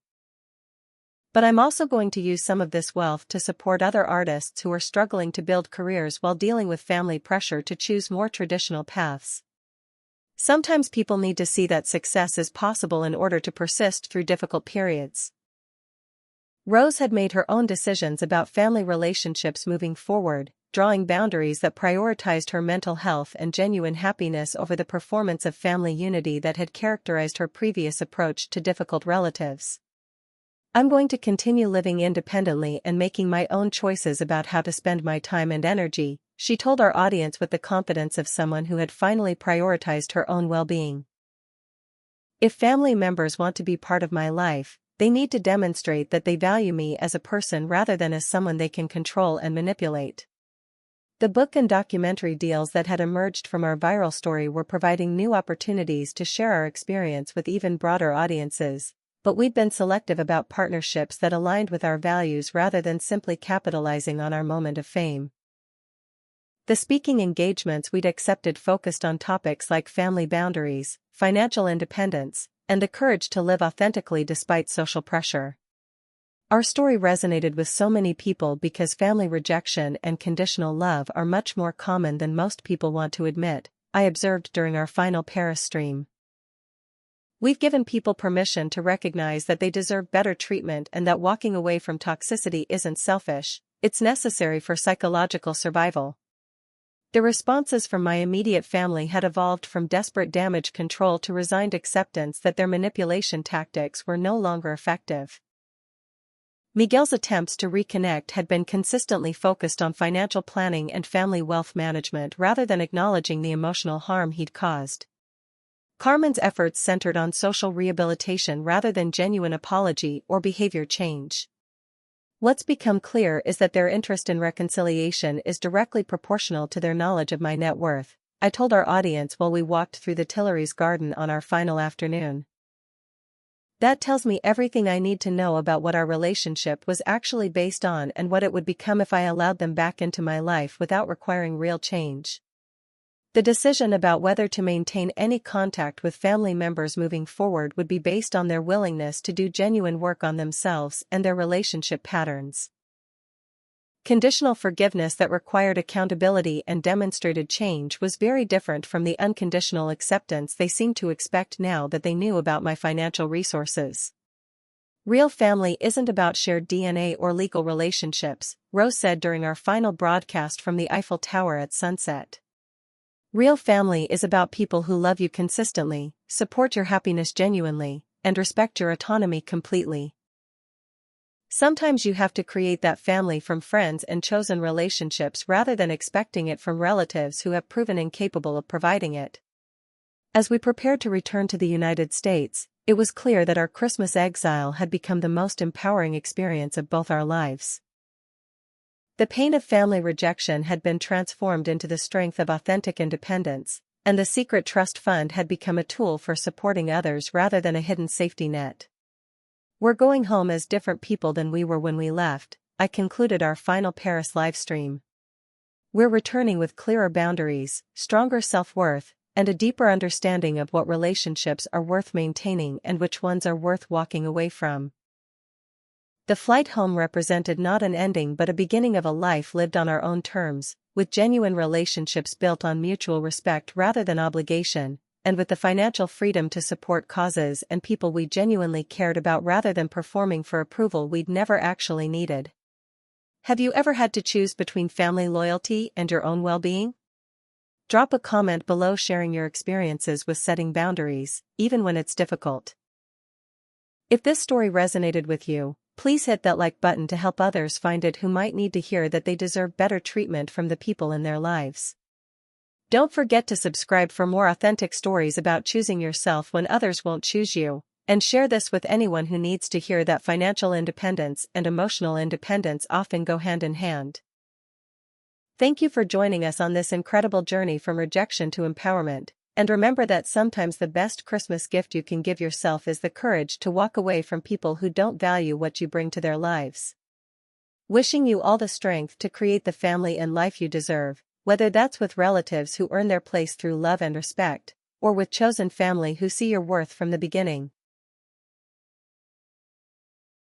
Speaker 1: But I'm also going to use some of this wealth to support other artists who are struggling to build careers while dealing with family pressure to choose more traditional paths. Sometimes people need to see that success is possible in order to persist through difficult periods. Rose had made her own decisions about family relationships moving forward, drawing boundaries that prioritized her mental health and genuine happiness over the performance of family unity that had characterized her previous approach to difficult relatives. I'm going to continue living independently and making my own choices about how to spend my time and energy, she told our audience with the confidence of someone who had finally prioritized her own well-being. If family members want to be part of my life, they need to demonstrate that they value me as a person rather than as someone they can control and manipulate. The book and documentary deals that had emerged from our viral story were providing new opportunities to share our experience with even broader audiences, but we'd been selective about partnerships that aligned with our values rather than simply capitalizing on our moment of fame. The speaking engagements we'd accepted focused on topics like family boundaries, financial independence, and the courage to live authentically despite social pressure. Our story resonated with so many people because family rejection and conditional love are much more common than most people want to admit, I observed during our final Paris stream. We've given people permission to recognize that they deserve better treatment and that walking away from toxicity isn't selfish, it's necessary for psychological survival. The responses from my immediate family had evolved from desperate damage control to resigned acceptance that their manipulation tactics were no longer effective. Miguel's attempts to reconnect had been consistently focused on financial planning and family wealth management rather than acknowledging the emotional harm he'd caused. Carmen's efforts centered on social rehabilitation rather than genuine apology or behavior change. What's become clear is that their interest in reconciliation is directly proportional to their knowledge of my net worth, I told our audience while we walked through the Tuileries garden on our final afternoon. That tells me everything I need to know about what our relationship was actually based on and what it would become if I allowed them back into my life without requiring real change. The decision about whether to maintain any contact with family members moving forward would be based on their willingness to do genuine work on themselves and their relationship patterns. Conditional forgiveness that required accountability and demonstrated change was very different from the unconditional acceptance they seemed to expect now that they knew about my financial resources. Real family isn't about shared DNA or legal relationships, Rose said during our final broadcast from the Eiffel Tower at sunset. Real family is about people who love you consistently, support your happiness genuinely, and respect your autonomy completely. Sometimes you have to create that family from friends and chosen relationships rather than expecting it from relatives who have proven incapable of providing it. As we prepared to return to the United States, it was clear that our Christmas exile had become the most empowering experience of both our lives. The pain of family rejection had been transformed into the strength of authentic independence, and the secret trust fund had become a tool for supporting others rather than a hidden safety net. We're going home as different people than we were when we left, I concluded our final Paris livestream. We're returning with clearer boundaries, stronger self-worth, and a deeper understanding of what relationships are worth maintaining and which ones are worth walking away from. The flight home represented not an ending but a beginning of a life lived on our own terms, with genuine relationships built on mutual respect rather than obligation, and with the financial freedom to support causes and people we genuinely cared about rather than performing for approval we'd never actually needed. Have you ever had to choose between family loyalty and your own well-being? Drop a comment below sharing your experiences with setting boundaries, even when it's difficult. If this story resonated with you, please hit that like button to help others find it who might need to hear that they deserve better treatment from the people in their lives. Don't forget to subscribe for more authentic stories about choosing yourself when others won't choose you, and share this with anyone who needs to hear that financial independence and emotional independence often go hand in hand. Thank you for joining us on this incredible journey from rejection to empowerment. And remember that sometimes the best Christmas gift you can give yourself is the courage to walk away from people who don't value what you bring to their lives. Wishing you all the strength to create the family and life you deserve, Whether that's with relatives who earn their place through love and respect, or with chosen family who see your worth from the beginning.